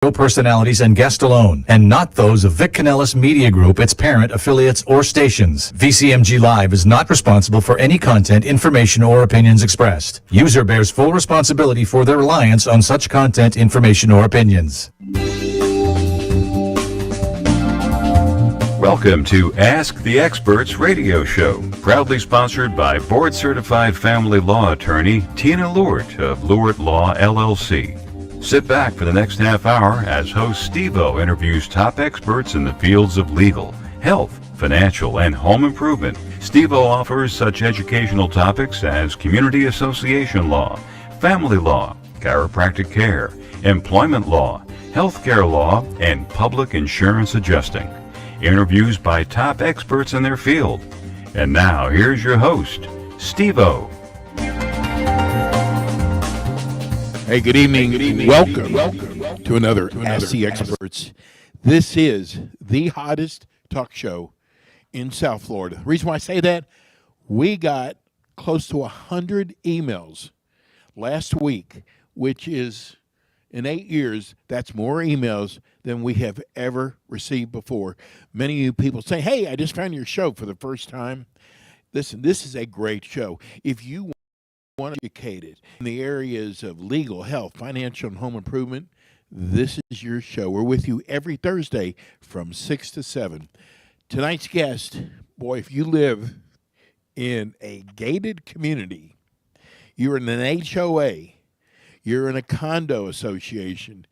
personalities and guests alone, and not those of Vic Canellis Media Group, its parent, affiliates, or stations. VCMG Live is not responsible for any content, information, or opinions expressed. User bears full responsibility for their reliance on such content, information, or opinions. Welcome to Ask the Experts radio show, proudly sponsored by board-certified family law attorney Tina Lewert of Lewert Law, LLC. Sit back for the next half hour as host Steve-O interviews top experts in the fields of legal, health, financial, and home improvement. Steve-O offers such educational topics as community association law, family law, chiropractic care, employment law, healthcare law, and public insurance adjusting. Interviews by top experts in their field. And now, here's your host, Steve-O. Hey, good evening. Welcome to another Ask the Experts. This is the hottest talk show in South Florida. The reason why I say that, we got close to 100 emails last week, which is, in 8 years, that's more emails than we have ever received before. Many of you people say, hey, I just found your show for the first time. Listen, this is a great show. If you want to be educated in the areas of legal, health, financial, and home improvement, this is your show. We're with you every Thursday from 6 to 7. Tonight's guest, boy, if you live in a gated community, you're in an HOA, you're in a condo association,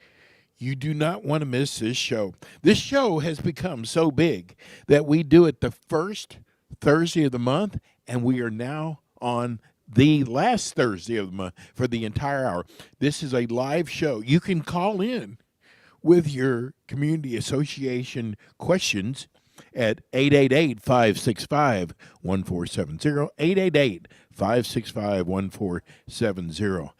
you do not want to miss this show. This show has become so big that we do it the first Thursday of the month, and we are now on the last Thursday of the month for the entire hour. This is a live show. You can call in with your community association questions at 888-565-1470, 888-565-1470.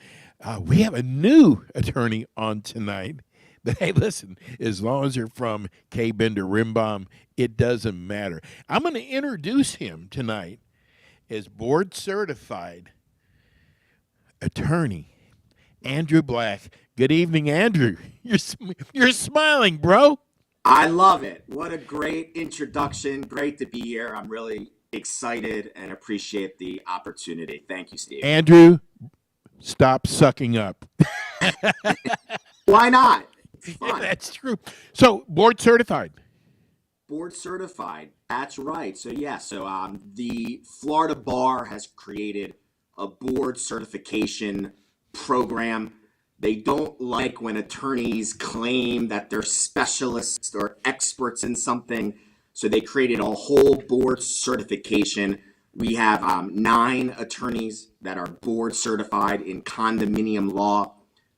We have a new attorney on tonight. But hey, listen, as long as you're from K. Bender Rimbaum, it doesn't matter. I'm going to introduce him tonight as board-certified attorney Andrew Black. Good evening, Andrew. You're smiling, bro. I love it. What a great introduction. Great to be here. I'm really excited and appreciate the opportunity. Thank you, Steve. Andrew, stop sucking up. Why not? Yeah, that's true. So, board-certified. Board certified. That's right. So the Florida Bar has created a board certification program. They don't like when attorneys claim that they're specialists or experts in something. So they created a whole board certification. We have 9 attorneys that are board certified in condominium law.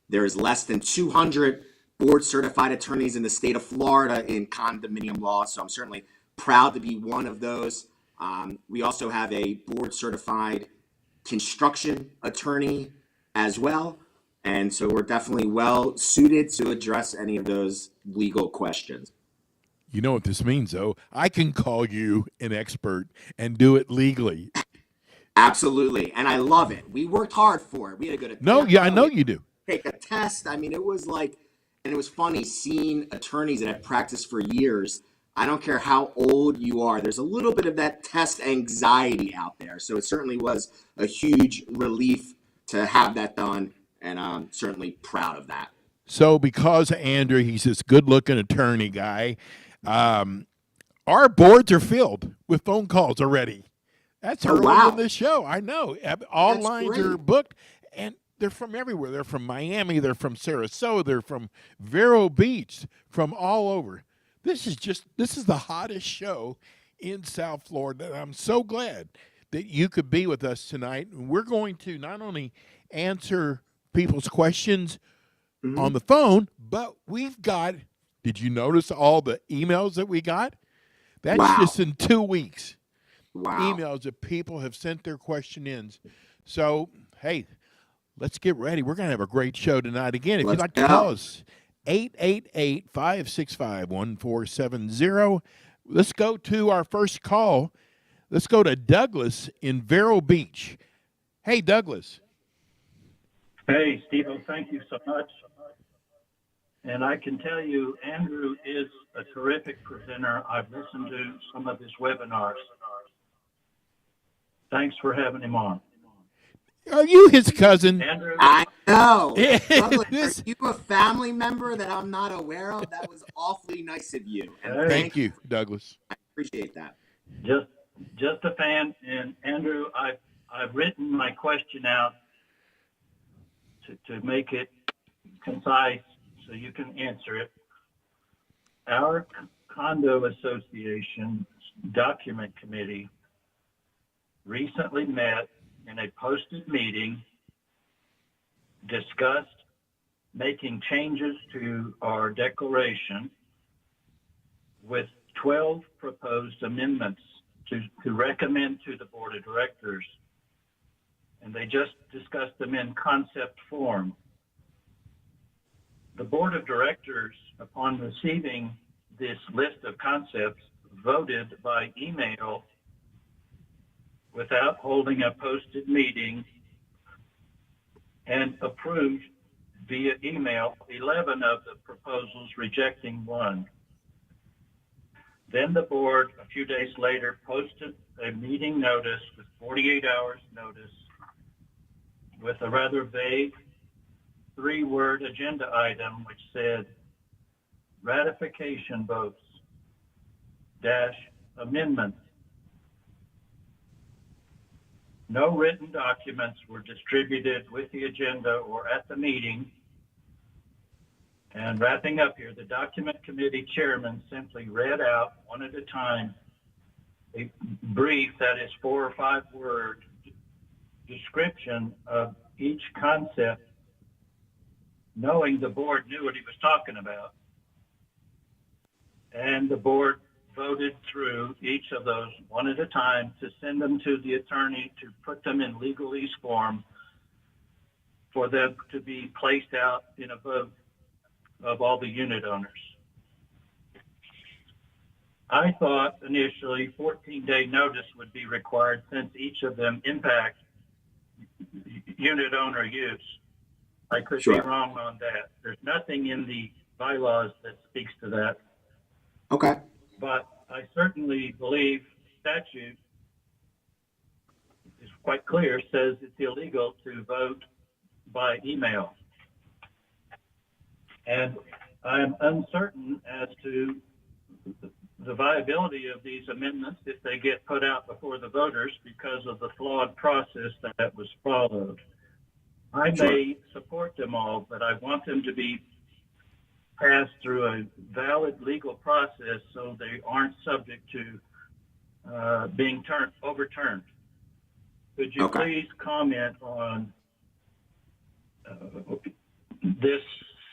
There's less than 200 board certified attorneys in the state of Florida in condominium law, so I'm certainly proud to be one of those. We also have a board certified construction attorney as well, and so we're definitely well suited to address any of those legal questions. You know what this means, though? I can call you an expert and do it legally. Absolutely, and I love it. We worked hard for it. We had to go to I know you do. Take a test. I mean, it was like. And it was funny seeing attorneys that have practiced for years. I don't care how old you are. There's a little bit of that test anxiety out there. So it certainly was a huge relief to have that done. And I'm certainly proud of that. So because Andrew, he's this good-looking attorney guy, our boards are filled with phone calls already. That's early in the show. I know. All That's lines great. Are booked. And they're from everywhere. They're from Miami. They're from Sarasota. They're from Vero Beach, from all over. This is the hottest show in South Florida. And I'm so glad that you could be with us tonight. And we're going to not only answer people's questions on the phone, but we've got, did you notice all the emails that we got? That's just in 2 weeks. Emails that people have sent their question in. So, hey, let's get ready. We're going to have a great show tonight. Again, if you'd like to call us, 888-565-1470. Let's go to our first call. Let's go to Douglas in Vero Beach. Hey, Douglas. Hey, Steve, thank you so much. And I can tell you, Andrew is a terrific presenter. I've listened to some of his webinars. Thanks for having him on. Are you his cousin? Andrew? I know. Yeah, Douglas, this- are you a family member that I'm not aware of? That was awfully nice of you. And Hey. Thank you, Douglas. I appreciate that. Just a fan. And Andrew, I've written my question out to make it concise so you can answer it. Our condo association document committee recently met in a posted meeting, discussed making changes to our declaration with 12 proposed amendments to recommend to the board of directors. And they just discussed them in concept form. The board of directors, upon receiving this list of concepts, voted by email without holding a posted meeting and approved via email 11 of the proposals, rejecting one. Then the board, a few days later, posted a meeting notice with 48 hours notice with a rather vague 3-word agenda item which said ratification votes - amendment. No written documents were distributed with the agenda or at the meeting. And wrapping up here, the document committee chairman simply read out one at a time a brief that is 4 or 5 word description of each concept, knowing the board knew what he was talking about. And the board voted through each of those one at a time to send them to the attorney to put them in legalese form for them to be placed out in a vote of all the unit owners. I thought initially 14-day notice would be required since each of them impact unit owner use. I could be wrong on that. There's nothing in the bylaws that speaks to that. Okay. But I certainly believe statute is quite clear, says it's illegal to vote by email. And I'm uncertain as to the viability of these amendments if they get put out before the voters because of the flawed process that was followed. I may support them all, but I want them to be passed through a valid legal process so they aren't subject to being overturned. Could you please comment on this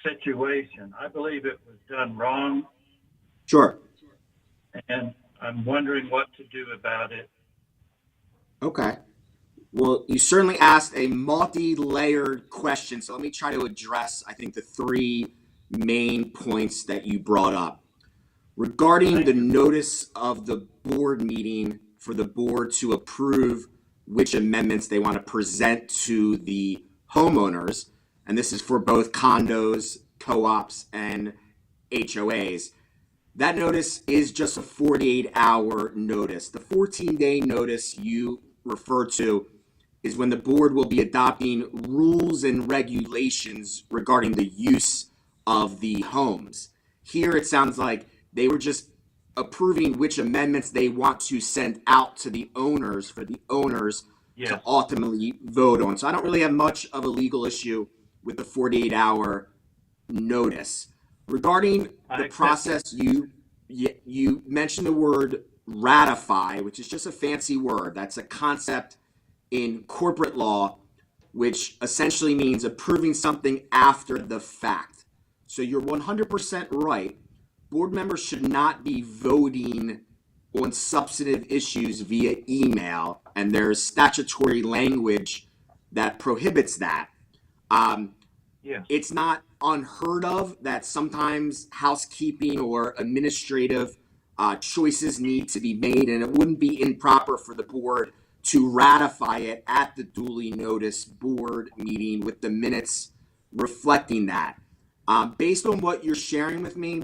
situation? I believe it was done wrong. Sure. And I'm wondering what to do about it. Okay. Well, you certainly asked a multi-layered question, so let me try to address, I think, the 3 main points that you brought up. Regarding the notice of the board meeting for the board to approve which amendments they want to present to the homeowners, and this is for both condos, co-ops, and HOAs, that notice is just a 48-hour notice. The 14-day notice you refer to is when the board will be adopting rules and regulations regarding the use of the homes. Here it sounds like they were just approving which amendments they want to send out to the owners for the owners to ultimately vote on. So I don't really have much of a legal issue with the 48-hour notice. Regarding the process, you mentioned the word ratify, which is just a fancy word. That's a concept in corporate law, which essentially means approving something after the fact. So you're 100% right. Board members should not be voting on substantive issues via email, and there's statutory language that prohibits that. It's not unheard of that sometimes housekeeping or administrative choices need to be made, and it wouldn't be improper for the board to ratify it at the duly noticed board meeting with the minutes reflecting that. Based on what you're sharing with me,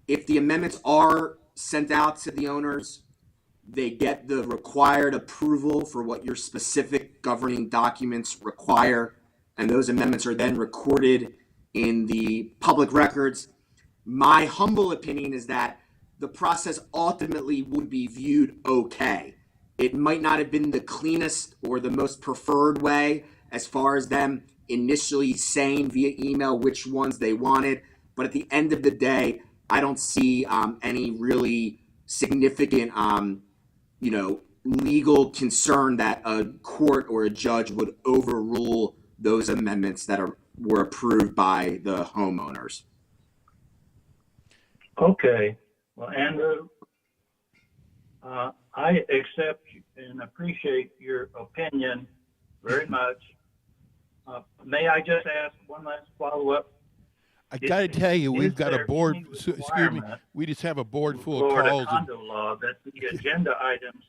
if the amendments are sent out to the owners, they get the required approval for what your specific governing documents require, and those amendments are then recorded in the public records. My humble opinion is that the process ultimately would be viewed okay. It might not have been the cleanest or the most preferred way as far as them initially saying via email which ones they wanted, but at the end of the day, I don't see any really significant, legal concern that a court or a judge would overrule those amendments that were approved by the homeowners. Okay. Well, Andrew, I accept and appreciate your opinion very much. May I just ask one last follow-up? I got to tell you, we've got a board. Excuse me. We just have a board full of Florida calls. condo law that the agenda items.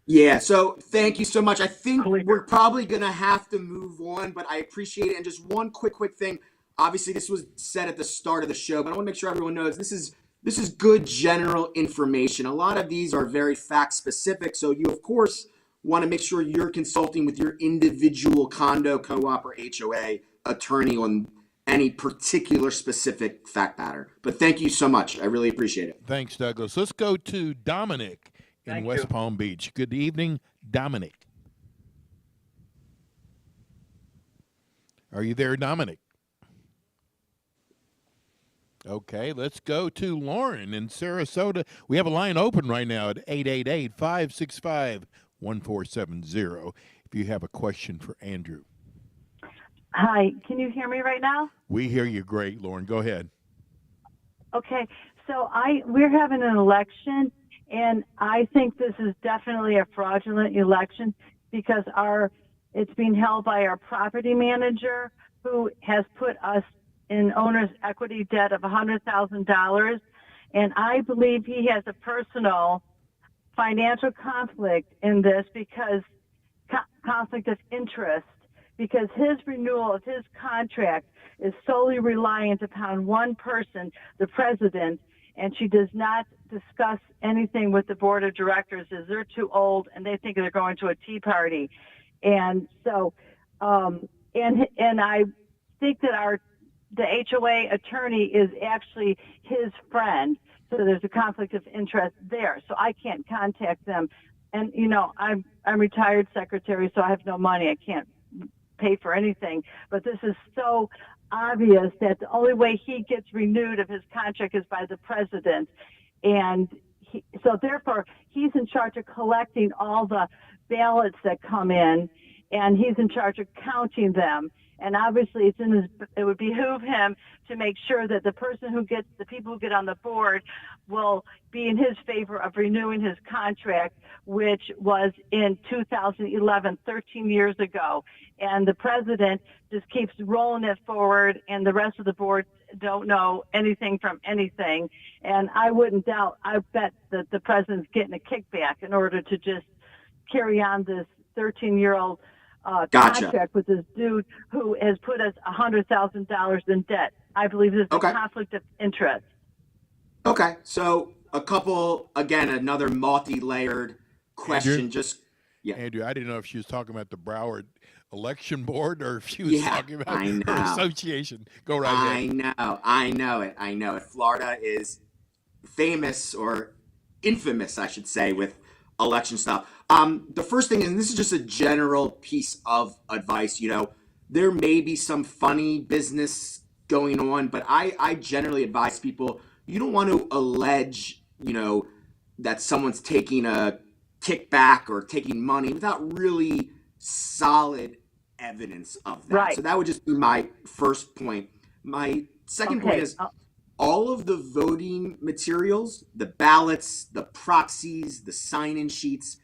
Yeah, so thank you so much. I think Clear. we're probably going to have to move on, but I appreciate it. And just one quick thing. Obviously, this was said at the start of the show, but I want to make sure everyone knows this is good general information. A lot of these are very fact specific, so you, of course, want to make sure you're consulting with your individual condo, co-op, or HOA attorney on any particular specific fact pattern. But thank you so much. I really appreciate it. Thanks, Douglas. Let's go to Dominic in Thank West you. Palm Beach. Good evening, Dominic. Are you there, Dominic? Okay, let's go to Lauren in Sarasota. We have a line open right now at 888-565-1470 if you have a question for Andrew. Hi, can you hear me right now? We hear you great, Lauren. Go ahead. Okay, so we're having an election, and I think this is definitely a fraudulent election because it's being held by our property manager who has put us in owner's equity debt of $100,000, and I believe he has a personal financial conflict in this because conflict of interest, because his renewal of his contract is solely reliant upon one person, the president, and she does not discuss anything with the board of directors as they're too old and they think they're going to a tea party. And so, and I think that the HOA attorney is actually his friend. So there's a conflict of interest there. So I can't contact them. And, I'm retired secretary, so I have no money. I can't pay for anything. But this is so obvious that the only way he gets renewed of his contract is by the president. And so therefore, he's in charge of collecting all the ballots that come in, and he's in charge of counting them. And obviously, it would behoove him to make sure that the people who get on the board will be in his favor of renewing his contract, which was in 2011, 13 years ago. And the president just keeps rolling it forward, and the rest of the board don't know anything from anything. And I bet that the president's getting a kickback in order to just carry on this 13-year-old contract with this dude who has put us $100,000 in debt. I believe this is a conflict of interest. Okay, so another multi-layered question. Andrew, I didn't know if she was talking about the Broward election board or if she was talking about her association. Go right ahead. I know it. Florida is famous, or infamous, I should say, with election stuff. The first thing, and this is just a general piece of advice, there may be some funny business going on, but I generally advise people, you don't want to allege, that someone's taking a kickback or taking money without really solid evidence of that. Right. So that would just be my first point. My second point is all of the voting materials, the ballots, the proxies, the sign-in sheets,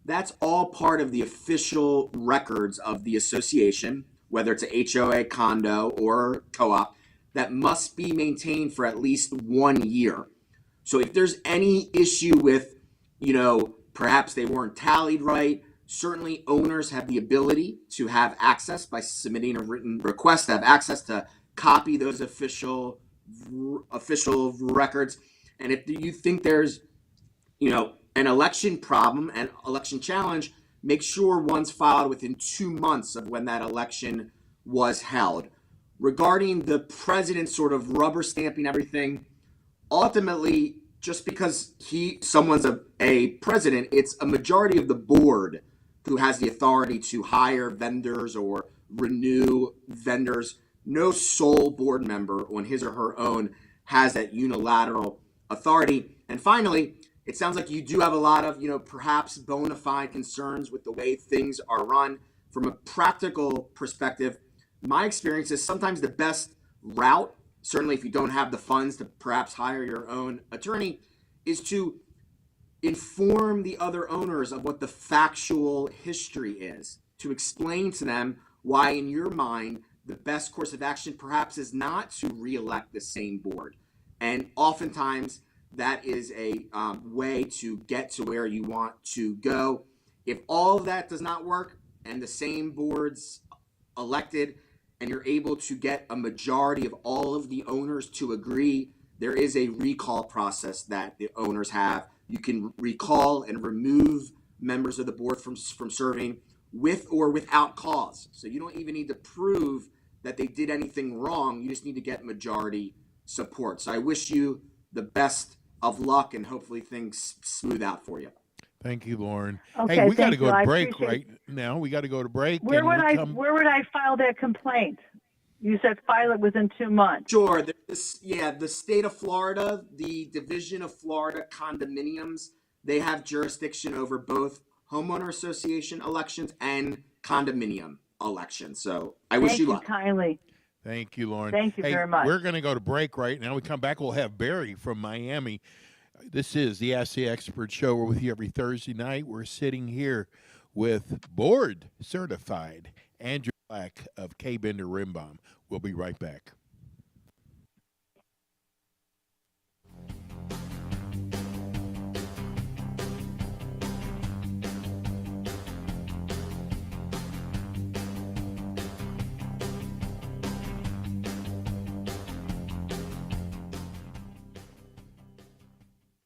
that's all part of the official records of the association, whether it's a HOA, condo, or co-op, that must be maintained for at least 1 year. So if there's any issue with, perhaps they weren't tallied right, certainly owners have the ability to have access by submitting a written request to have access to copy those official official records. And if you think there's, an election problem and election challenge, make sure one's filed within 2 months of when that election was held. Regarding the president sort of rubber stamping everything, ultimately, just because someone's a president, it's a majority of the board who has the authority to hire vendors or renew vendors. No sole board member on his or her own has that unilateral authority. And finally, it sounds like you do have a lot of, perhaps bona fide concerns with the way things are run. From a practical perspective, my experience is sometimes the best route, certainly if you don't have the funds to perhaps hire your own attorney, is to inform the other owners of what the factual history is, to explain to them why, in your mind, the best course of action perhaps is not to re-elect the same board. And oftentimes, that is a way to get to where you want to go. If all of that does not work and the same board's elected and you're able to get a majority of all of the owners to agree, there is a recall process that the owners have. You can recall and remove members of the board from serving with or without cause. So you don't even need to prove that they did anything wrong. You just need to get majority support. So I wish you the best of luck, and hopefully things smooth out for you. Thank you, Lauren. Okay, hey, we got to thank go you. to I break appreciate right now. We got to go to break. Where would I file that complaint? You said file it within 2 months. Sure. The state of Florida, the Division of Florida Condominiums, they have jurisdiction over both homeowner association elections and condominium elections. So I wish you luck. Thank you kindly. Thank you, Lauren. Thank you very much. We're going to go to break right now. We come back, we'll have Barry from Miami. This is the Ask the Expert Show. We're with you every Thursday night. We're sitting here with board certified Andrew Black of K. Bender Rimbaum. We'll be right back.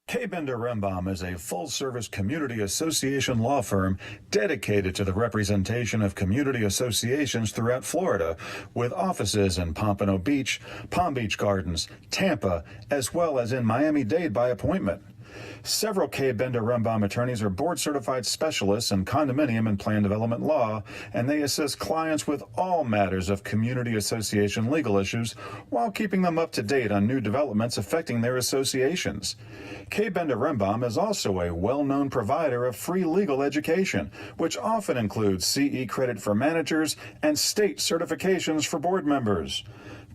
K. Bender Rimbaum is a full-service community association law firm dedicated to the representation of community associations throughout Florida, with offices in Pompano Beach, Palm Beach Gardens, Tampa, as well as in Miami-Dade by appointment. Several K. Bender Rimbaum attorneys are board-certified specialists in condominium and plan development law, and they assist clients with all matters of community association legal issues while keeping them up to date on new developments affecting their associations. K. Bender Rimbaum is also a well-known provider of free legal education, which often includes CE credit for managers and state certifications for board members.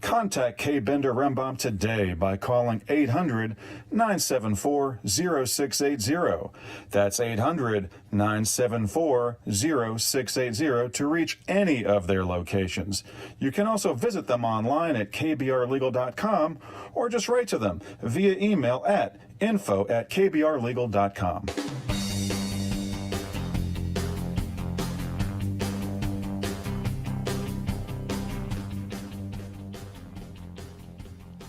Contact K. Bender Rimbaum today by calling 800-974-0680. That's 800-974-0680 to reach any of their locations. You can also visit them online at kbrlegal.com or just write to them via email at info@kbrlegal.com.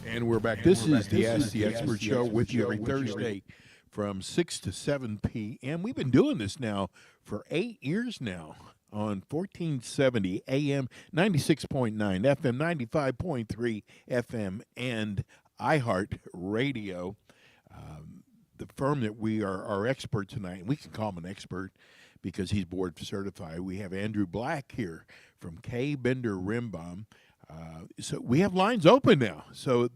And we're back. This is the Ask the Expert Show with you every Thursday from 6 to 7 p.m. We've been doing this now for 8 years now on 1470 AM, 96.9 FM, 95.3 FM, and iHeart Radio. The firm that we are our expert tonight, and we can call him an expert because he's board certified. We have Andrew Black here from K. Bender Rimbaum. So we have lines open now. So if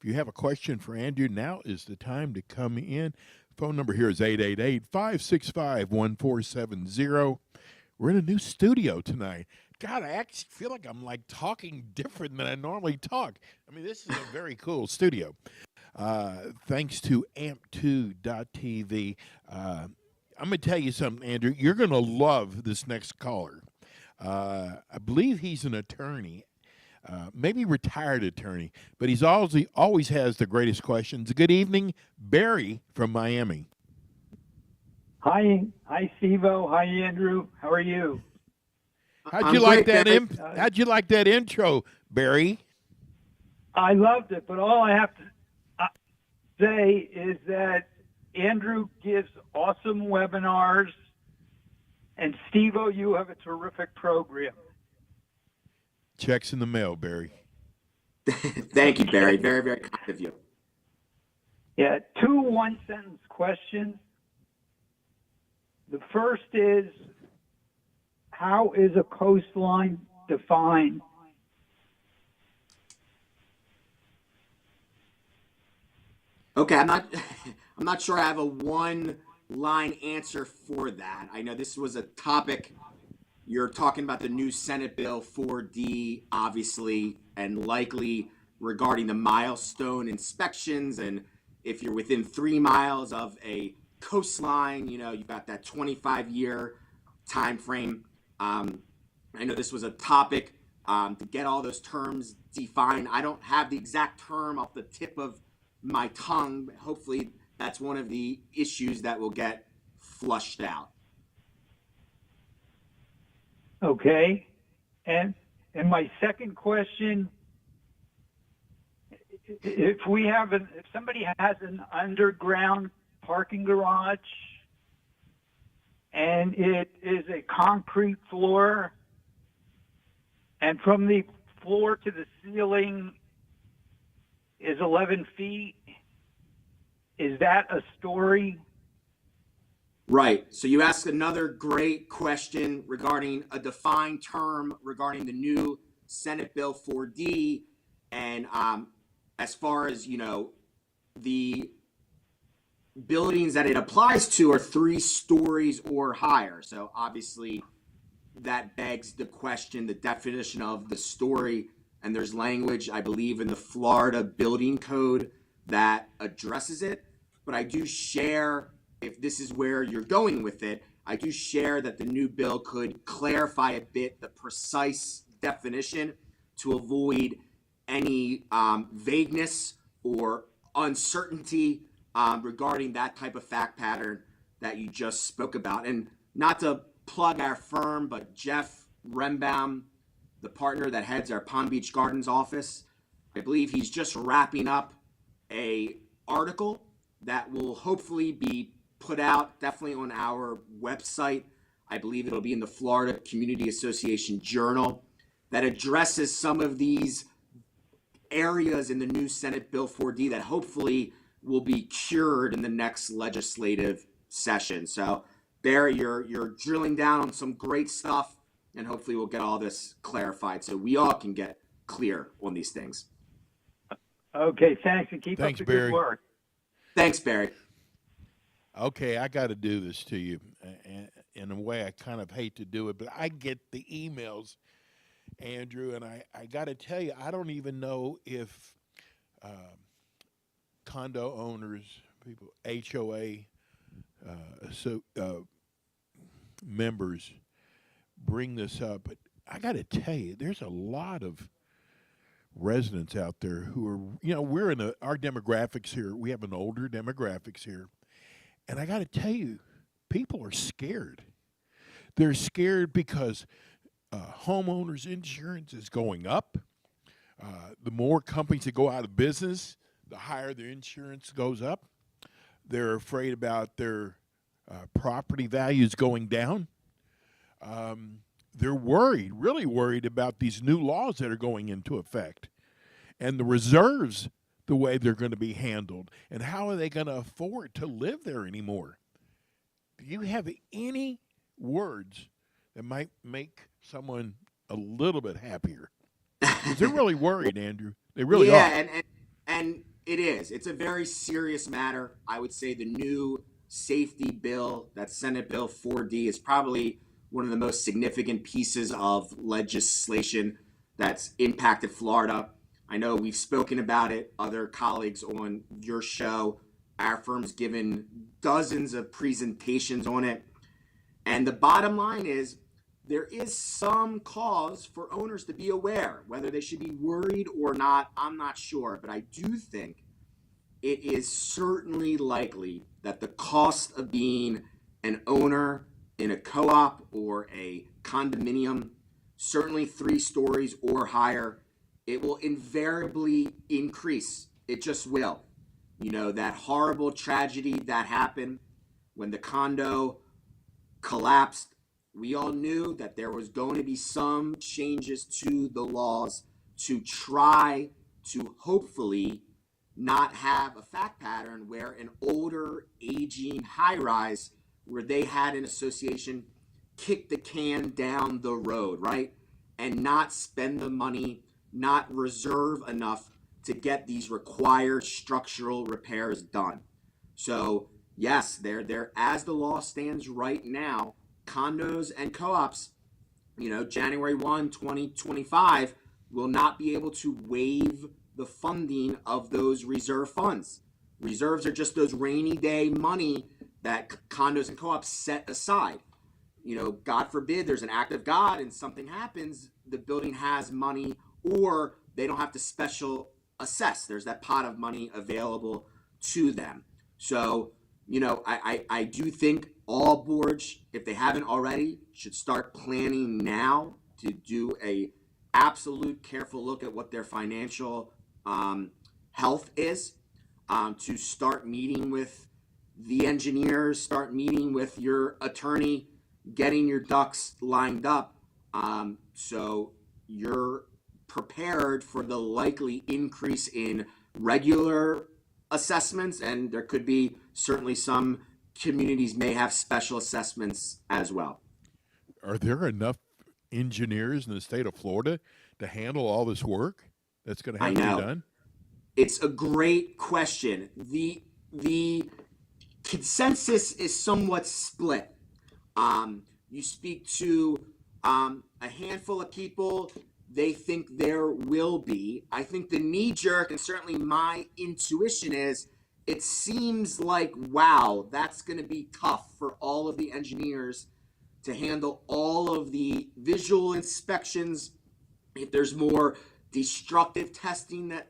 you have a question for Andrew, now is the time to come in. Phone number here is 888-565-1470. We're in a new studio tonight. God, I actually feel like I'm like talking different than I normally talk. I mean, this is a very cool studio. Thanks to amp2.tv. I'm going to tell you something, Andrew. You're going to love this next caller. I believe he's an attorney. Maybe retired attorney, but he's always has the greatest questions. Good evening, Barry from Miami. Hi, Steve-O. Hi, Andrew. How are you? How'd you like that intro, Barry? I loved it, but all I have to say is that Andrew gives awesome webinars, and Steve-O, you have a terrific program. Checks in the mail, Barry. Thank you, Barry. Very, very kind of you. Yeah, 2 one-sentence questions. The first is, how is a coastline defined? Okay, I'm not I'm not sure I have a one line answer for that. I know this was a topic. You're talking about the new Senate Bill 4D, obviously, and likely regarding the milestone inspections. And if you're within 3 miles of a coastline, you've got that 25-year time frame. I know this was a topic to get all those terms defined. I don't have the exact term off the tip of my tongue. Hopefully, that's one of the issues that will get flushed out. Okay, and my second question: if somebody has an underground parking garage and it is a concrete floor, and from the floor to the ceiling is 11 feet, is that a story? Right. So you asked another great question regarding a defined term regarding the new Senate Bill 4D. And as far as, the buildings that it applies to are 3 stories or higher. So obviously that begs the question, the definition of the story. And there's language, I believe, in the Florida Building Code that addresses it. But I do share, if this is where you're going with it, I do share that the new bill could clarify a bit the precise definition to avoid any vagueness or uncertainty regarding that type of fact pattern that you just spoke about. And not to plug our firm, but Jeff Rembaum, the partner that heads our Palm Beach Gardens office, I believe he's just wrapping up a article that will hopefully be put out definitely on our website. I believe it'll be in the Florida Community Association Journal that addresses some of these areas in the new Senate Bill 4D that hopefully will be cured in the next legislative session. So Barry, you're drilling down on some great stuff, and hopefully we'll get all this clarified so we all can get clear on these things. Okay, thanks, and keep up the Barry. good work. Thanks, Barry. Okay, I got to do this to you. In a way, I kind of hate to do it, but I get the emails, Andrew, and I got to tell you, I don't even know if condo owners, people, HOA members bring this up, but I got to tell you, there's a lot of residents out there who are, we're in our demographics here. We have an older demographics here. And I got to tell you, people are scared. They're scared because homeowners insurance is going up. The more companies that go out of business, the higher their insurance goes up. They're afraid about their property values going down. They're worried, really worried about these new laws that are going into effect and the reserves, the way they're going to be handled, and how are they going to afford to live there anymore. Do you have any words that might make someone a little bit happier? Because they're really worried, Andrew. They really are. Yeah, and it is. It's a very serious matter. I would say the new safety bill, that Senate Bill 4D, is probably one of the most significant pieces of legislation that's impacted Florida. I know we've spoken about it, other colleagues on your show. Our firm's given dozens of presentations on it. And the bottom line is there is some cause for owners to be aware. Whether they should be worried or not, I'm not sure. But I do think it is certainly likely that the cost of being an owner in a co-op or a condominium, certainly 3 stories or higher, it will invariably increase. It just will. That horrible tragedy that happened when the condo collapsed, we all knew that there was going to be some changes to the laws to try to hopefully not have a fact pattern where an older, aging high rise where they had an association kick the can down the road, right? And not spend the money, not reserve enough to get these required structural repairs done. So, yes, they're as the law stands right now, condos and co-ops, January 1, 2025 will not be able to waive the funding of those reserve funds. Reserves are just those rainy day money that condos and co-ops set aside. God forbid there's an act of God and something happens, the building has money, or they don't have to special assess. There's that pot of money available to them. So, I do think all boards, if they haven't already, should start planning now to do a absolute careful look at what their financial health is, to start meeting with the engineers, start meeting with your attorney, getting your ducks lined up, so you're prepared for the likely increase in regular assessments, and there could be certainly some communities may have special assessments as well. Are there enough engineers in the state of Florida to handle all this work that's going to have to be done? It's a great question. The consensus is somewhat split. You speak to a handful of people, they think there will be. I think the knee jerk, and certainly my intuition is, it seems like, wow, that's going to be tough for all of the engineers to handle all of the visual inspections. If there's more destructive testing that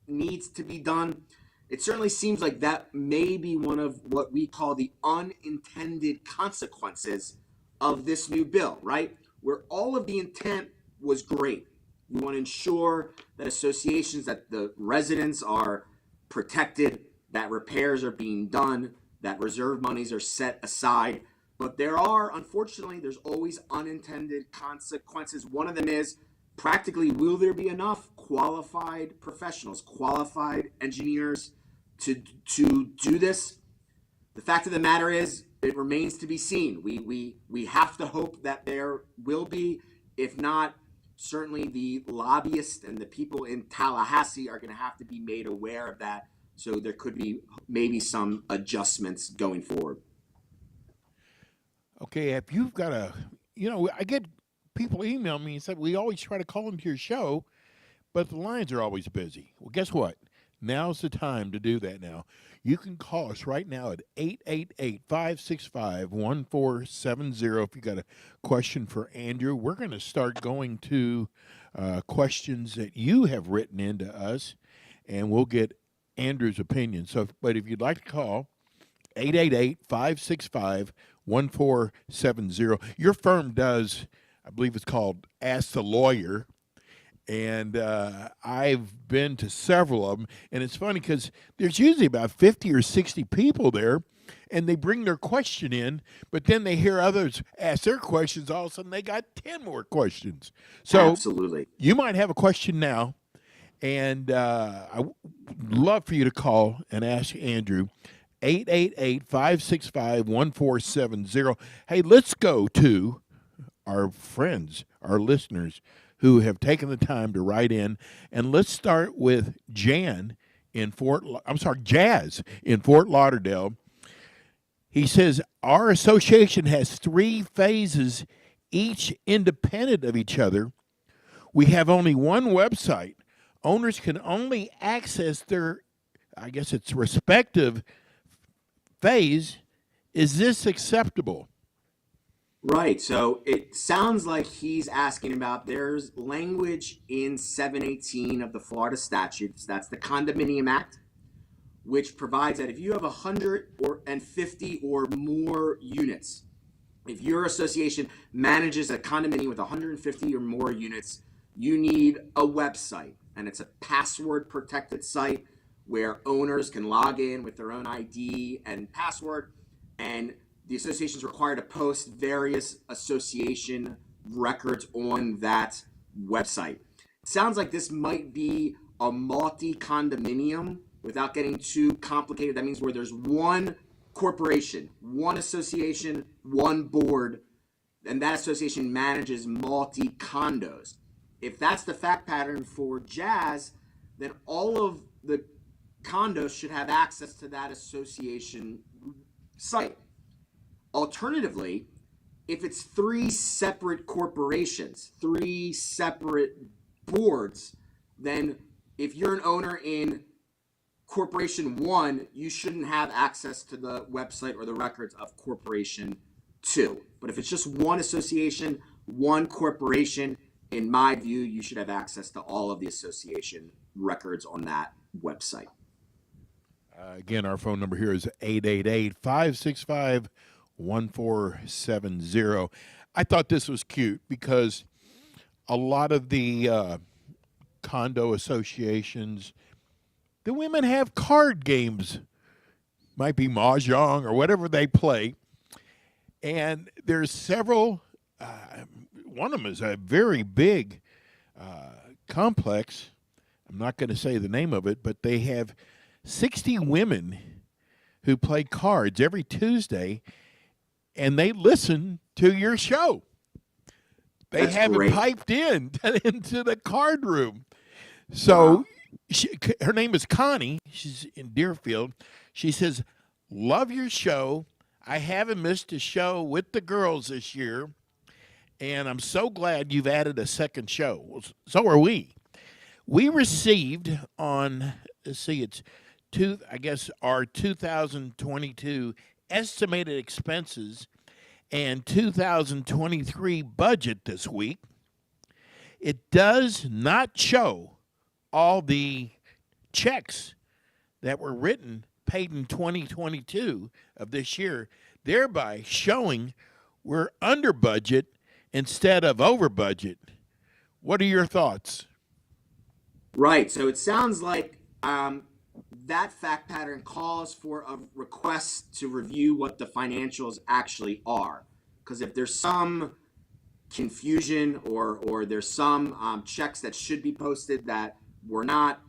needs to be done, it certainly seems like that may be one of what we call the unintended consequences of this new bill, right? Where all of the intent was great. We want to ensure that associations, that the residents are protected, that repairs are being done, that reserve monies are set aside. But unfortunately, there's always unintended consequences. One of them is, practically, will there be enough qualified professionals, qualified engineers to do this? The fact of the matter is, it remains to be seen. We have to hope that there will be. If not, certainly the lobbyists and the people in Tallahassee are going to have to be made aware of that. So there could be maybe some adjustments going forward. Okay, if you've got I get people email me and said, we always try to call into your show, but the lines are always busy. Well, guess what? Now's the time to do that now. You can call us right now at 888-565-1470 if you got a question for Andrew. We're going to start going to questions that you have written into us, and we'll get Andrew's opinion. But if you'd like to call, 888-565-1470. Your firm does, I believe it's called Ask the Lawyer, and I've been to several of them, and it's funny because there's usually about 50 or 60 people there, and they bring their question in, but then they hear others ask their questions. All of a sudden, they got 10 more questions. So absolutely, you might have a question now, and I would love for you to call and ask Andrew. 888-565-1470. Hey, let's go to our friends, our listeners who have taken the time to write in, and let's start with Jazz in Fort Lauderdale. He says, our association has 3 phases, each independent of each other. We have only one website. Owners can only access their, I guess it's respective phase. Is this acceptable? Right. So it sounds like he's asking about, there's language in 718 of the Florida statutes, that's the Condominium Act, which provides that if you have 150 or more units, if your association manages a condominium with 150 or more units, you need a website, and it's a password protected site where owners can log in with their own ID and password, and the association is required to post various association records on that website. It sounds like this might be a multi-condominium without getting too complicated. That means where there's one corporation, one association, one board, and that association manages multi-condos. If that's the fact pattern for Jazz, then all of the condos should have access to that association site. Alternatively, if it's three separate corporations, three separate boards, then if you're an owner in Corporation 1, you shouldn't have access to the website or the records of Corporation 2. But if it's just one association, one corporation, in my view, you should have access to all of the association records on that website. Again, our phone number here is 888-565-1470. I thought this was cute because a lot of the condo associations, the women have card games, might be mahjong or whatever they play. And there's several, one of them is a very big complex. I'm not going to say the name of it, but they have 60 women who play cards every Tuesday, and they listen to your show. They That's have great. it piped in into the card room. So her name is Connie. She's in Deerfield. She says, love your show. I haven't missed a show with the girls this year, and I'm so glad you've added a second show. Well, so are we. We received on, let's see, it's our 2022 estimated expenses and 2023 budget this week. It does not show all the checks that were written, paid in 2022 of this year, thereby showing we're under budget instead of over budget. What are your thoughts? Right. So it sounds like that fact pattern calls for a request to review what the financials actually are. Because if there's some confusion or there's some checks that should be posted that were not,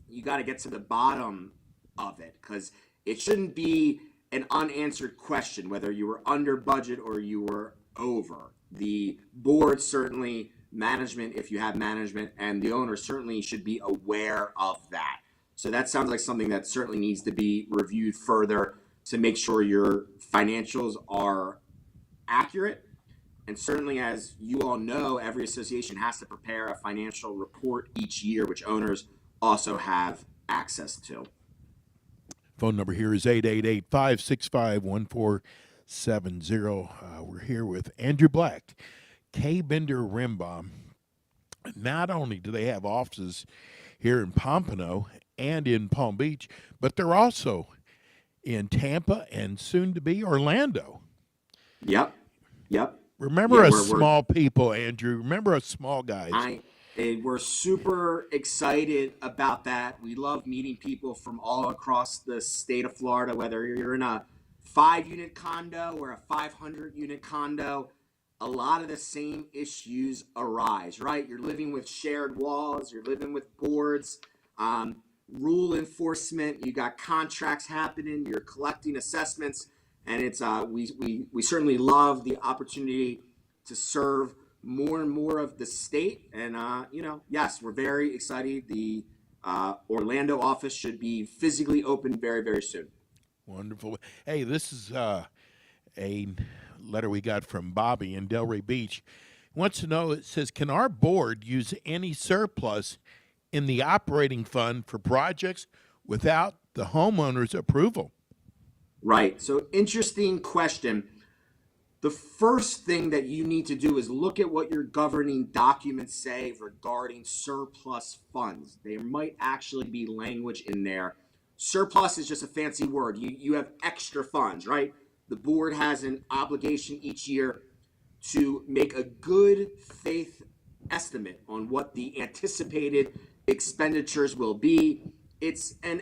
you got to get to the bottom of it. Because it shouldn't be an unanswered question whether you were under budget or you were over. The board certainly, management, if you have management, and the owner certainly should be aware of that. So that sounds like something that certainly needs to be reviewed further to make sure your financials are accurate. And certainly, as you all know, every association has to prepare a financial report each year, which owners also have access to. Phone number here is 888-565-1470. We're here with Andrew Black, K. Bender Rimbaum. Not only do they have offices here in Pompano and in Palm Beach, but they're also in Tampa and soon to be Orlando. Yep. Remember us small people, Andrew. Remember us small guys. We're super excited about that. We love meeting people from all across the state of Florida, whether you're in a 5-unit condo or a 500-unit condo. A lot of the same issues arise, right? You're living with shared walls, you're living with boards, rule enforcement, you got contracts happening, you're collecting assessments, and it's we certainly love the opportunity to serve more and more of the state. And yes, we're very excited. The Orlando office should be physically open very, very soon. Wonderful. Hey, this is a letter we got from Bobby in Delray Beach. He wants to know, it says, can our board use any surplus in the operating fund for projects without the homeowner's approval? Right. So interesting question. The first thing that you need to do is look at what your governing documents say regarding surplus funds. There might actually be language in there. Surplus is just a fancy word. You have extra funds, right? The board has an obligation each year to make a good faith estimate on what the anticipated expenditures will be. It's an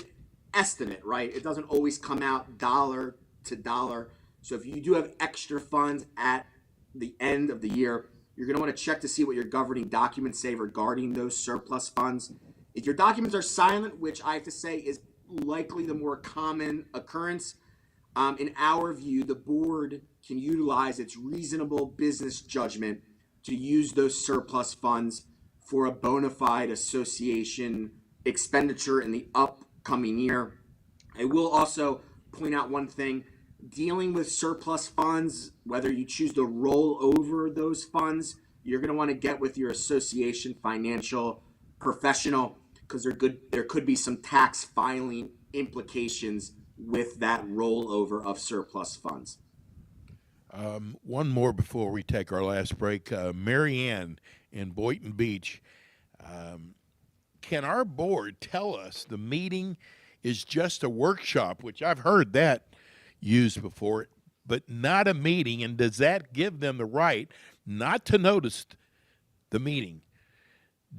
estimate, right? It doesn't always come out dollar to dollar. So if you do have extra funds at the end of the year, you're going to want to check to see what your governing documents say regarding those surplus funds. If your documents are silent, which I have to say is likely the more common occurrence, in our view, the board can utilize its reasonable business judgment to use those surplus funds for a bona fide association expenditure in the upcoming year. I will also point out one thing. Dealing with surplus funds, whether you choose to roll over those funds, you're going to want to get with your association financial professional, because there could be some tax filing implications with that rollover of surplus funds. One more before we take our last break. Mary Ann in Boynton Beach. Can our board tell us the meeting is just a workshop, which I've heard that used before, but not a meeting, and does that give them the right not to notice the meeting?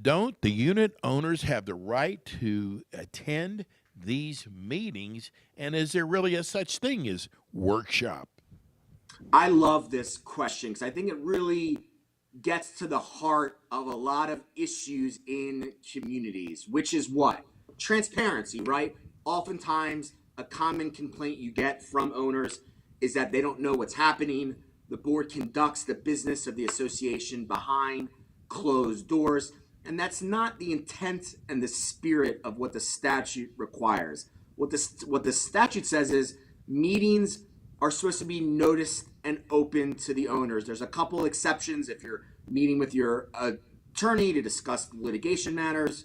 Don't the unit owners have the right to attend these meetings, and is there really a such thing as workshop? I love this question because I think it really gets to the heart of a lot of issues in communities, which is what? Transparency, right? Oftentimes, a common complaint you get from owners is that they don't know what's happening. The board conducts the business of the association behind closed doors, and that's not the intent and the spirit of what the statute requires. What the statute says is meetings are supposed to be noticed and open to the owners. There's a couple exceptions if you're meeting with your attorney to discuss litigation matters,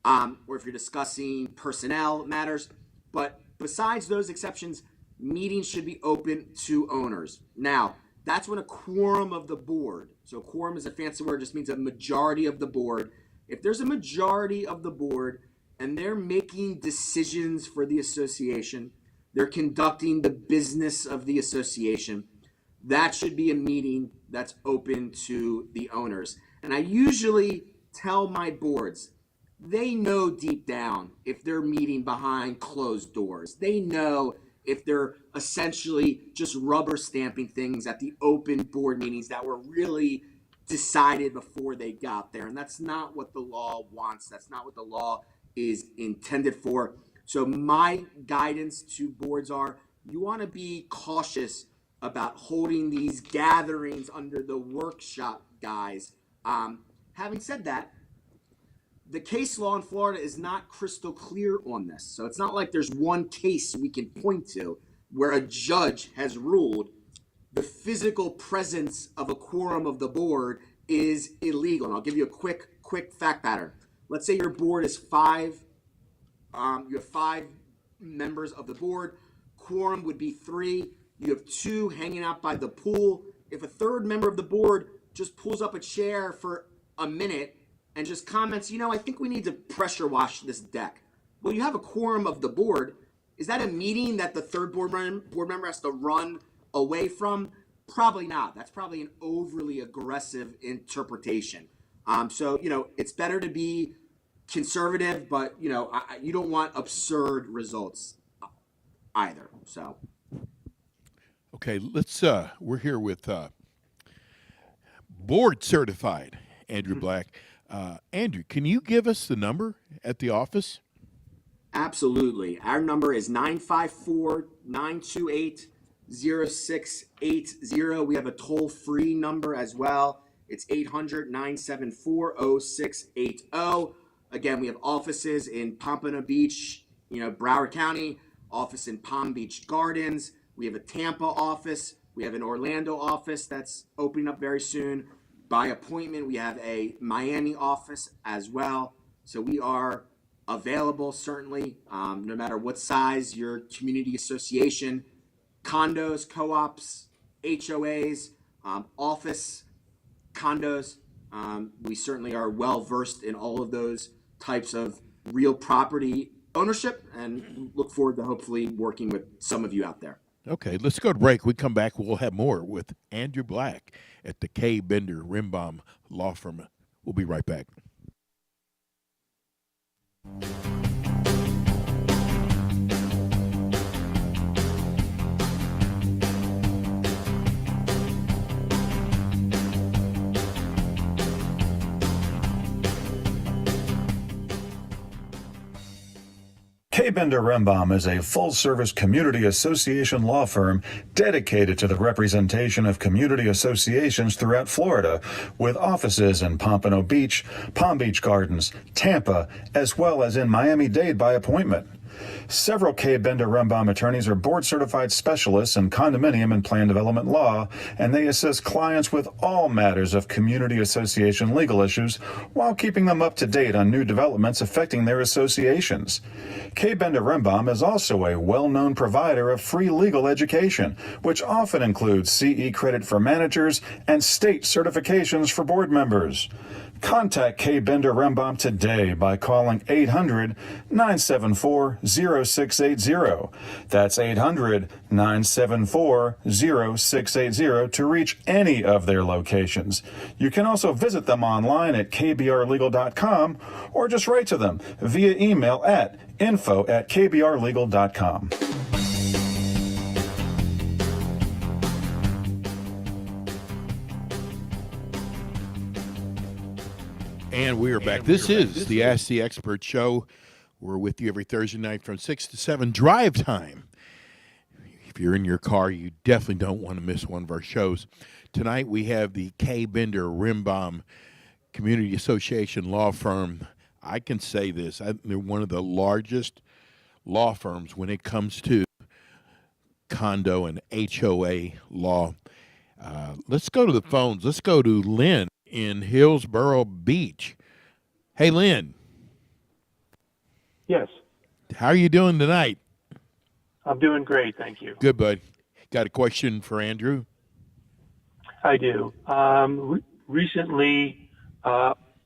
or if you're discussing personnel matters. But besides those exceptions, meetings should be open to owners. Now, that's when a quorum of the board, so quorum is a fancy word, just means a majority of the board. If there's a majority of the board and they're making decisions for the association, they're conducting the business of the association, that should be a meeting that's open to the owners. And I usually tell my boards, they know deep down if they're meeting behind closed doors. They know if they're essentially just rubber stamping things at the open board meetings that were really decided before they got there. And that's not what the law wants. That's not what the law is intended for. So my guidance to boards are, you want to be cautious about holding these gatherings under the workshop guise. Having said that, the case law in Florida is not crystal clear on this. So it's not like there's one case we can point to where a judge has ruled the physical presence of a quorum of the board is illegal. And I'll give you a quick fact pattern. Let's say your board is five. You have 5 members of the board. Quorum would be 3. You have 2 hanging out by the pool. If a third member of the board just pulls up a chair for a minute and just comments, I think we need to pressure wash this deck. Well, you have a quorum of the board. Is that a meeting that the third board member has to run away from? Probably not. That's probably an overly aggressive interpretation. So, it's better to be conservative, but, you don't want absurd results either. So. Okay, let's, we're here with board certified Andrew Black. Andrew, can you give us the number at the office? Absolutely. Our number is 954-928-0680. We have a toll-free number as well. It's 800-974-0680. Again, we have offices in Pompano Beach, Broward County, office in Palm Beach Gardens. We have a Tampa office. We have an Orlando office that's opening up very soon. By appointment, we have a Miami office as well. So we are available, certainly, no matter what size your community association, condos, co-ops, HOAs, office condos. We certainly are well versed in all of those types of real property ownership and look forward to hopefully working with some of you out there. Okay, let's go to break. We come back, we'll have more with Andrew Black at the K. Bender Rimbaum Law Firm. We'll be right back. K. Bender Rembaum is a full-service community association law firm dedicated to the representation of community associations throughout Florida, with offices in Pompano Beach, Palm Beach Gardens, Tampa, as well as in Miami-Dade by appointment. Several K. Bender Rembaum attorneys are board-certified specialists in condominium and plan development law, and they assist clients with all matters of community association legal issues while keeping them up to date on new developments affecting their associations. K. Bender Rembaum is also a well-known provider of free legal education, which often includes CE credit for managers and state certifications for board members. Contact K. Bender Rembaum today by calling 800-974-0680. That's 800-974-0680 to reach any of their locations. You can also visit them online at kbrlegal.com or just write to them via email at info@kbrlegal.com. And we are back. This is the Ask the Expert show. We're with you every Thursday night from 6 to 7, drive time. If you're in your car, you definitely don't want to miss one of our shows. Tonight we have the K. Bender Rembaum Community Association law firm. I can say this. They're one of the largest law firms when it comes to condo and HOA law. Let's go to the phones. Let's go to Lynn in Hillsborough Beach. Hey, Lynn. Yes. How are you doing tonight? I'm doing great, thank you. Good, bud. Got a question for Andrew? I do. Recently,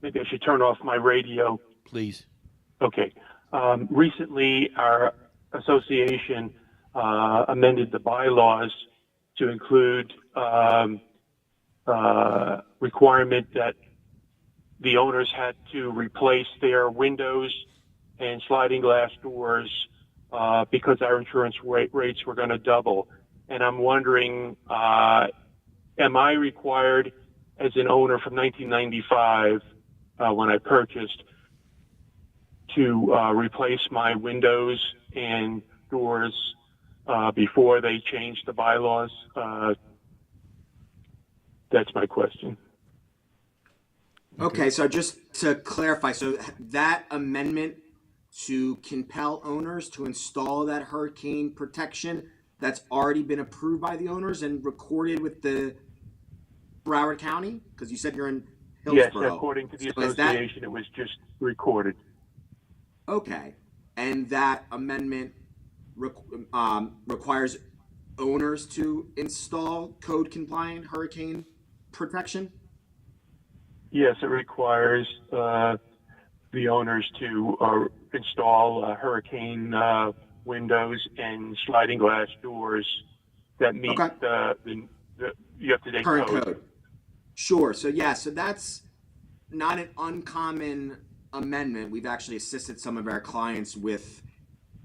maybe I should turn off my radio. Please. Okay. Recently, our association amended the bylaws to include requirement that the owners had to replace their windows and sliding glass doors because our insurance rates were going to double. And I'm wondering, am I required as an owner from 1995 when I purchased to replace my windows and doors before they changed the bylaws? That's my question. Okay, so just to clarify, so that amendment to compel owners to install that hurricane protection, that's already been approved by the owners and recorded with the Broward County? Because you said you're in Hillsborough. Yes, according to the association, it was just recorded. Okay, and that amendment requires owners to install code-compliant hurricane protection? Yes, it requires the owners to install hurricane windows and sliding glass doors that meet the up-to-date current code. Sure. So so that's not an uncommon amendment. We've actually assisted some of our clients with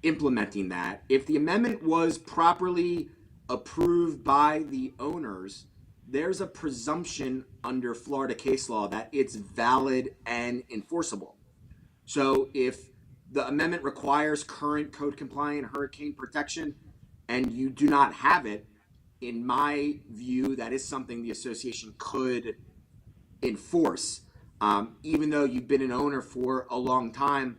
implementing that. If the amendment was properly approved by the owners, there's a presumption under Florida case law that it's valid and enforceable. So if the amendment requires current code compliant hurricane protection and you do not have it, in my view, that is something the association could enforce. Even though you've been an owner for a long time,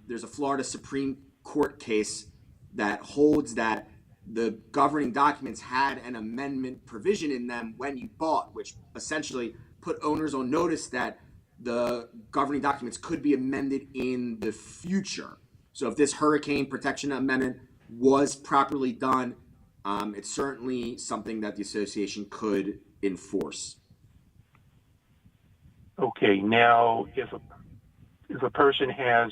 there's a Florida Supreme Court case that holds that the governing documents had an amendment provision in them when you bought, which essentially put owners on notice that the governing documents could be amended in the future. So if this hurricane protection amendment was properly done, it's certainly something that the association could enforce. Okay, now if a person has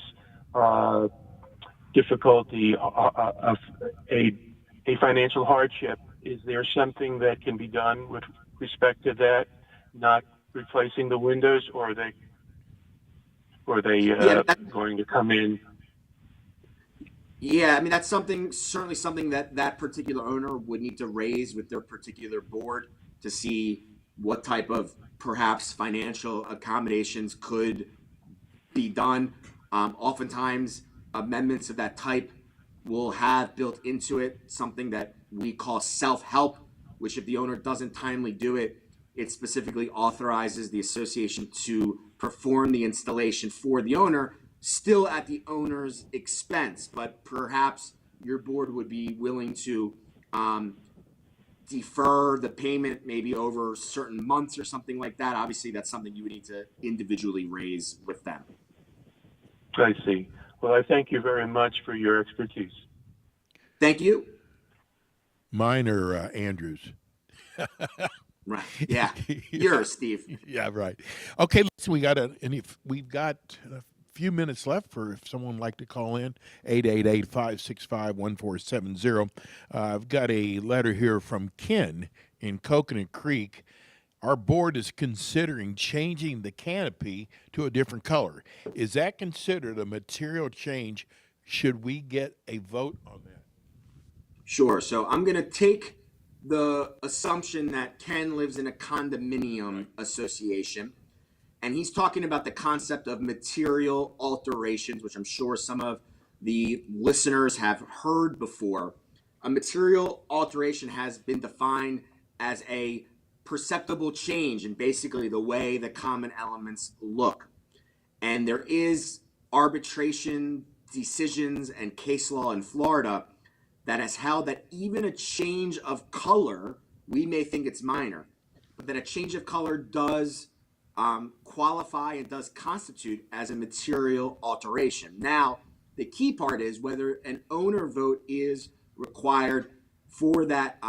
difficulty of a financial hardship, is there something that can be done with respect to that? Not replacing the windows, or are they going to come in? Yeah, I mean, that's certainly something that particular owner would need to raise with their particular board to see what type of perhaps financial accommodations could be done. Oftentimes, amendments of that type will have built into it something that we call self-help, which if the owner doesn't timely do it, it specifically authorizes the association to perform the installation for the owner, still at the owner's expense. But perhaps your board would be willing to defer the payment maybe over certain months or something like that. Obviously, that's something you would need to individually raise with them. I see. Well, I thank you very much for your expertise. Thank you. Mine are Andrew's. Right. Yeah. Yours, Steve. Yeah. Right. Okay. Listen, we've got a few minutes left for if someone would like to call in 888-565-1470. I've got a letter here from Ken in Coconut Creek. Our board is considering changing the canopy to a different color. Is that considered a material change? Should we get a vote on that? Sure. So I'm going to take the assumption that Ken lives in a condominium association, and he's talking about the concept of material alterations, which I'm sure some of the listeners have heard before. A material alteration has been defined as a perceptible change in basically the way the common elements look. And there is arbitration decisions and case law in Florida that has held that even a change of color, we may think it's minor, but that a change of color does qualify and does constitute as a material alteration. Now, the key part is whether an owner vote is required for that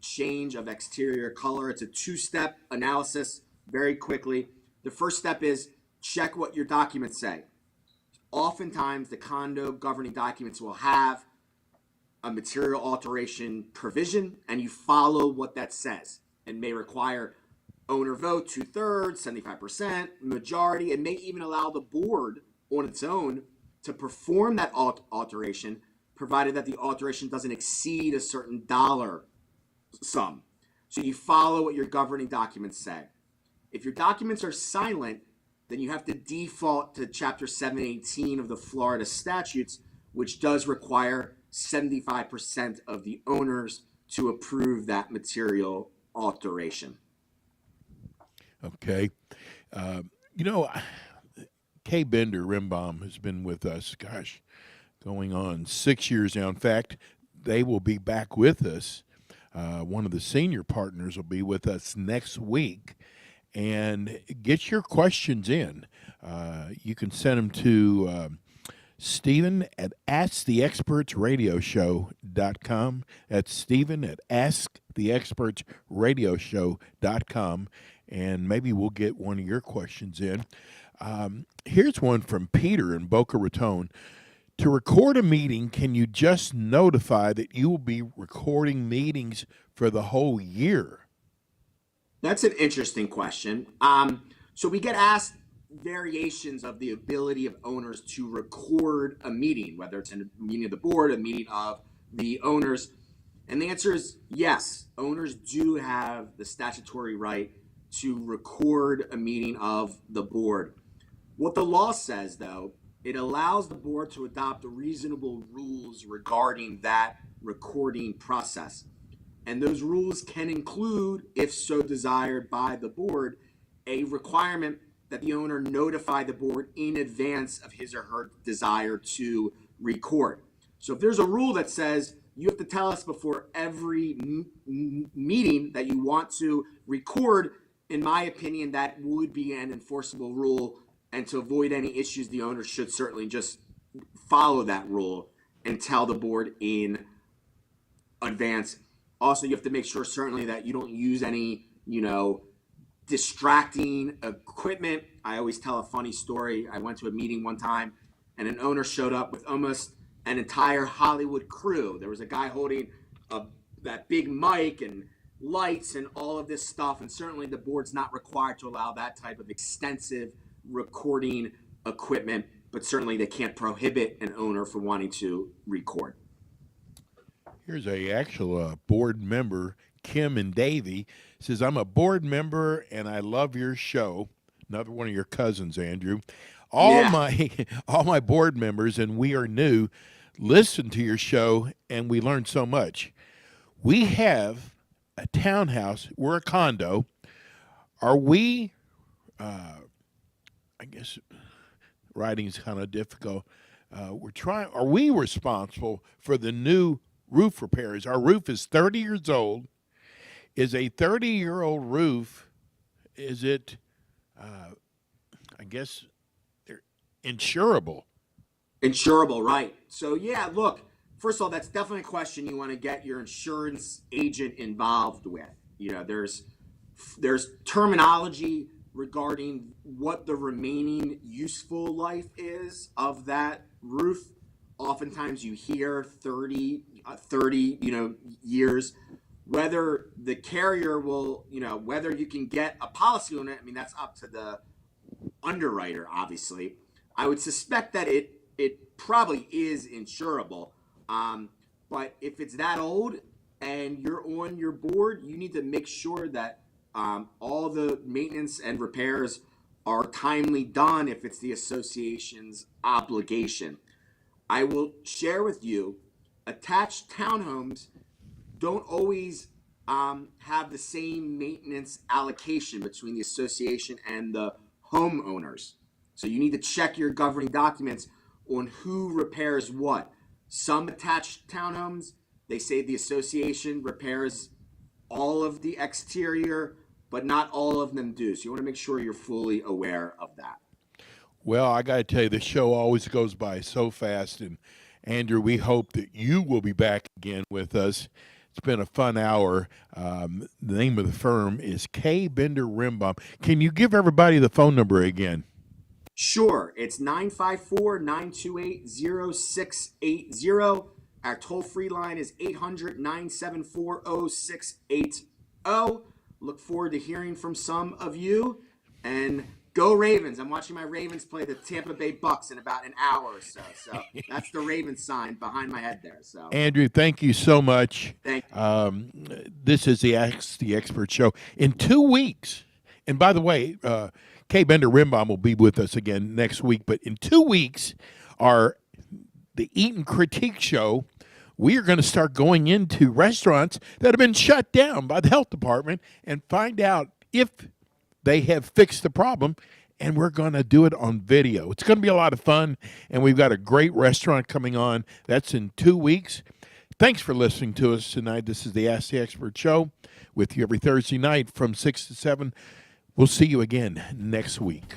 change of exterior color. It's a two-step analysis very quickly. The first step is check what your documents say. Oftentimes, the condo governing documents will have a material alteration provision, and you follow what that says. It may require owner vote, 2/3, 75%, majority. It may even allow the board on its own to perform that alteration, provided that the alteration doesn't exceed a certain dollar sum. So you follow what your governing documents say. If your documents are silent, then you have to default to Chapter 718 of the Florida statutes, which does require 75% of the owners to approve that material alteration. Okay. Kay Bender Rimbaum has been with us, going on 6 years now. In fact, they will be back with us. One of the senior partners will be with us next week. And get your questions in. You can send them to Stephen at AskTheExpertsRadioShow.com. That's Stephen at AskTheExpertsRadioShow.com. And maybe we'll get one of your questions in. Here's one from Peter in Boca Raton. To record a meeting, can you just notify that you will be recording meetings for the whole year? That's an interesting question. So we get asked variations of the ability of owners to record a meeting, whether it's a meeting of the board, a meeting of the owners. And the answer is yes. Owners do have the statutory right to record a meeting of the board. What the law says, though, it allows the board to adopt reasonable rules regarding that recording process. And those rules can include, if so desired by the board, a requirement that the owner notify the board in advance of his or her desire to record. So if there's a rule that says you have to tell us before every meeting that you want to record, in my opinion, that would be an enforceable rule. And to avoid any issues, the owner should certainly just follow that rule and tell the board in advance. Also, you have to make sure certainly that you don't use any, distracting equipment. I always tell a funny story. I went to a meeting one time and an owner showed up with almost an entire Hollywood crew. There was a guy holding that big mic, and lights and all of this stuff, and certainly the board's not required to allow that type of extensive recording equipment, but certainly they can't prohibit an owner from wanting to record. Here's a actual board member, Kim and Davy, says, I'm a board member and I love your show. Another one of your cousins, Andrew. All my board members, and we are new, listen to your show and we learn so much. We have a townhouse. We're a condo. Are we, I guess writing is kind of difficult. Are we responsible for the new roof repairs? Our roof is 30 years old. Is a 30-year-old roof, is it, I guess, insurable? Insurable, right. So, yeah, look, first of all, that's definitely a question you want to get your insurance agent involved with. You know, there's terminology regarding what the remaining useful life is of that roof. Oftentimes you hear 30 years. Whether the carrier will, whether you can get a policy on it, I mean, that's up to the underwriter, obviously. I would suspect that it probably is insurable. But if it's that old and you're on your board, you need to make sure that all the maintenance and repairs are timely done if it's the association's obligation. I will share with you, attached townhomes don't always have the same maintenance allocation between the association and the homeowners. So you need to check your governing documents on who repairs what. Some attached townhomes, they say the association repairs all of the exterior, but not all of them do. So you want to make sure you're fully aware of that. Well, I got to tell you, the show always goes by so fast. And Andrew, we hope that you will be back again with us. It's been a fun hour. The name of the firm is K. Bender Rimbaum. Can you give everybody the phone number again? Sure. It's 954-928-0680. Our toll-free line is 800-974-0680. Look forward to hearing from some of you. And go Ravens. I'm watching my Ravens play the Tampa Bay Bucks in about an hour or so. So that's the Ravens sign behind my head there. So Andrew, thank you so much. Thank you. This is the Ask the Expert show. In 2 weeks, and by the way, Kay Bender Rimbaum will be with us again next week, but in 2 weeks, the Eat and Critique show, we are going to start going into restaurants that have been shut down by the health department and find out if they have fixed the problem, and we're going to do it on video. It's going to be a lot of fun, and we've got a great restaurant coming on. That's in 2 weeks. Thanks for listening to us tonight. This is the Ask the Expert show with you every Thursday night from 6 to 7. We'll see you again next week.